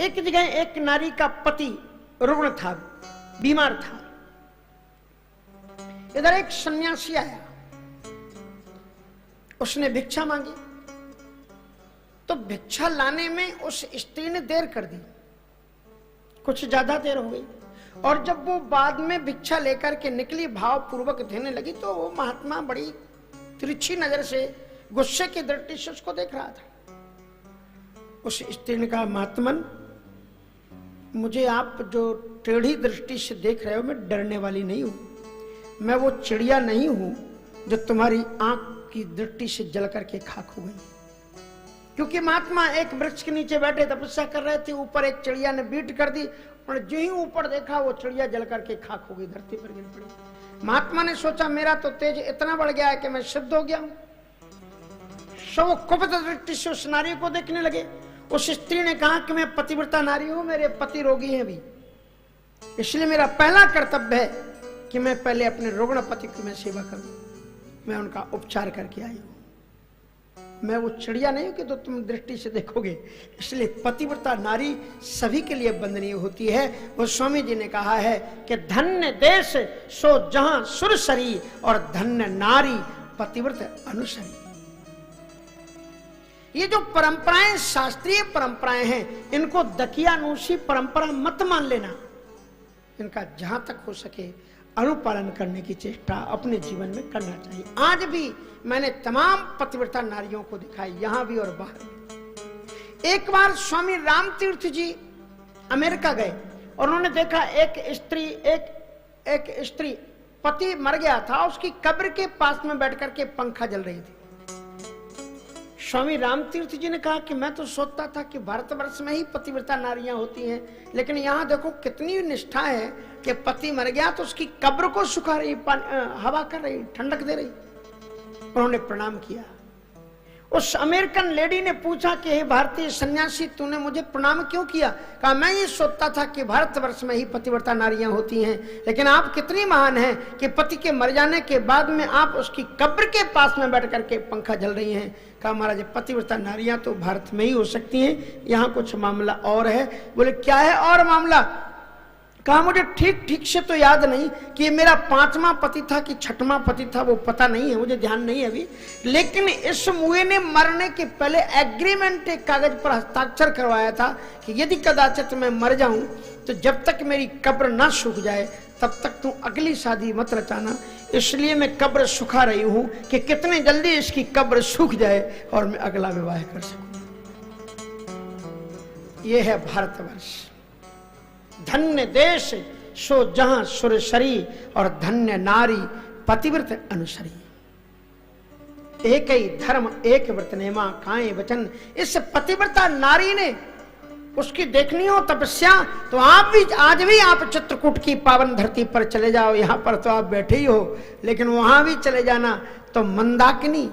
एक जगह एक नारी का पति रुग्ण था, बीमार था। इधर एक सन्यासी आया, उसने भिक्षा मांगी, तो भिक्षा लाने में उस स्त्री ने देर कर दी, कुछ ज्यादा देर हो गई। और जब वो बाद में भिक्षा लेकर के निकली, भाव पूर्वक देने लगी, तो वो महात्मा बड़ी तिरछी नजर से, गुस्से की दृष्टि से उसको देख रहा था। उस स्त्री ने कहा, महात्मन, मुझे आप जो टेढ़ी दृष्टि से देख रहे हो, मैं डरने वाली नहीं हूं। मैं वो चिड़िया नहीं हूं जो तुम्हारी आंख की दृष्टि से जल करके खाक हो गई। क्योंकि महात्मा एक वृक्ष के नीचे बैठे तपस्या कर रहे थे, ऊपर एक चिड़िया ने बीट कर दी, और जो ही ऊपर देखा वो चिड़िया जल करके खाक हो गई, धरती पर गिर पड़ी। महात्मा ने सोचा, मेरा तो तेज इतना बढ़ गया है कि मैं सिद्ध हो गया हूं। सो कुपित दृष्टि से उस नारी को देखने लगे। उस स्त्री ने कहा कि मैं पतिव्रता नारी हूं, मेरे पति रोगी हैं अभी, इसलिए मेरा पहला कर्तव्य है कि मैं पहले अपने रुग्ण पति की मैं सेवा करूं, मैं उनका उपचार करके आई हूं। मैं वो चिड़िया नहीं हूं कि तो तुम दृष्टि से देखोगे। इसलिए पतिव्रता नारी सभी के लिए वंदनीय होती है। वो स्वामी जी ने कहा है कि धन्य देश सो जहां सुरसरी, और धन्य नारी पतिव्रत अनुसरी। ये जो परंपराएं, शास्त्रीय परंपराएं हैं, इनको दकियानूसी परंपरा मत मान लेना। इनका जहां तक हो सके अनुपालन करने की चेष्टा अपने जीवन में करना चाहिए। आज भी मैंने तमाम पतिव्रता नारियों को देखा है, यहां भी और बाहर भी। एक बार स्वामी रामतीर्थ जी अमेरिका गए और उन्होंने देखा एक स्त्री पति मर गया था, उसकी कब्र के पास में बैठ करके पंखा जल रही थी। स्वामी रामतीर्थ जी ने कहा कि मैं तो सोचता था कि भारतवर्ष में ही पतिव्रता नारियां होती हैं, लेकिन यहाँ देखो कितनी निष्ठा है कि पति मर गया तो उसकी कब्र को सुखा रही, हवा कर रही, ठंडक दे रही। उन्होंने प्रणाम किया। उस अमेरिकन लेडी ने पूछा कि हे भारतीय सन्यासी, तूने मुझे प्रणाम क्यों किया? कहा, मैं ये सोचता था कि भारतवर्ष में ही पतिव्रता नारियां होती हैं, लेकिन आप कितनी महान हैं कि पति के मर जाने के बाद में आप उसकी कब्र के पास में बैठ करके पंखा जल रही हैं। कहा, महाराज, पतिव्रता नारियां तो भारत में ही हो सकती हैं, यहाँ कुछ मामला और है। बोले, क्या है और मामला? कहा, मुझे ठीक से तो याद नहीं कि मेरा 5वां पति था कि 6वां पति था, वो पता नहीं है, मुझे ध्यान नहीं है अभी। लेकिन इस मुए ने मरने के पहले एग्रीमेंट एक कागज पर हस्ताक्षर करवाया था कि यदि कदाचित मैं मर जाऊं तो जब तक मेरी कब्र ना सूख जाए तब तक तू अगली शादी मत रचाना। इसलिए मैं कब्र सुखा रही हूं कि कितने जल्दी इसकी कब्र सूख जाए और मैं अगला विवाह कर सकूं। यह है भारतवर्ष। धन्य देश सो जहां सुरसरी, और धन्य नारी पतिव्रत अनुसरी। एक ही धर्म एक व्रत नेमा काए वचन। इस पतिव्रता नारी ने उसकी देखनी हो तपस्या तो आप भी आज भी आप चित्रकूट की पावन धरती पर चले जाओ। यहां पर तो आप बैठे ही हो, लेकिन वहां भी चले जाना तो मंदाकिनी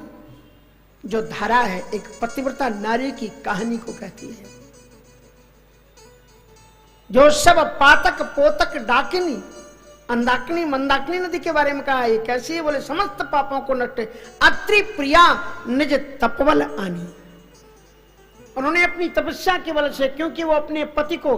जो धारा है, एक पतिव्रता नारी की कहानी को कहती है। जो सब पातक पोतक डाकिनी, अंदाकिनी मंदाकिनी नदी के बारे में कहा है। कैसी है? बोले, समस्त पापों को नष्ट अत्रि प्रिया निज तपबल आनी। उन्होंने अपनी तपस्या के बल से, क्योंकि वो अपने पति को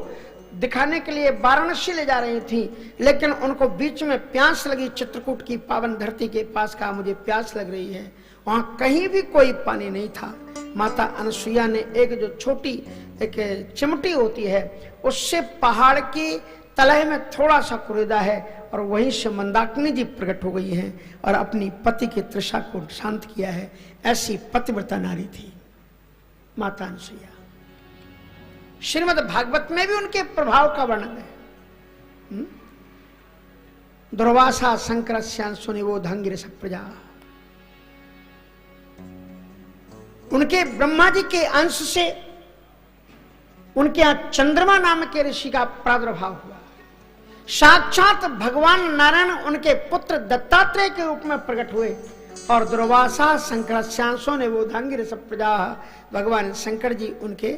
दिखाने के लिए वाराणसी ले जा रही थी, लेकिन उनको बीच में प्यास लगी। चित्रकूट की पावन धरती के पास कहा, मुझे प्यास लग रही है। वहां कहीं भी कोई पानी नहीं था। माता अनसुईया ने एक जो छोटी एक चिमटी होती है, उससे पहाड़ की तलह में थोड़ा सा कुरेदा है, और वहीं से मंदाकिनी जी प्रकट हो गई हैं और अपनी पति की तृषा को शांत किया है। ऐसी पतिव्रता नारी थी माता अनसुईया। श्रीमद् भागवत में भी उनके प्रभाव का वर्णन है। दुर्वासा शंकर सुनिवो धंगिर प्रजा। उनके ब्रह्मा जी के अंश से उनके यहां चंद्रमा नाम के ऋषि का प्रादुर्भाव हुआ। साक्षात भगवान नारायण उनके पुत्र दत्तात्रेय के रूप में प्रकट हुए, और दुर्वासा शंकरास्यांसो ने वो धांगिर प्रजा। भगवान शंकर जी उनके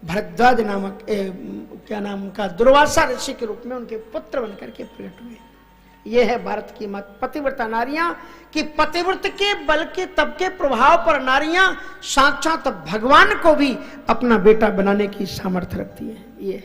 भरद्वाज नामक क्या नाम का दुर्वासा ऋषि के रूप में उनके पुत्र बनकर के प्रकट हुए। यह है भारत की मत। पतिव्रता नारियां कि पतिव्रत के बल के तब के प्रभाव पर नारियां साक्षात भगवान को भी अपना बेटा बनाने की सामर्थ्य रखती है। ये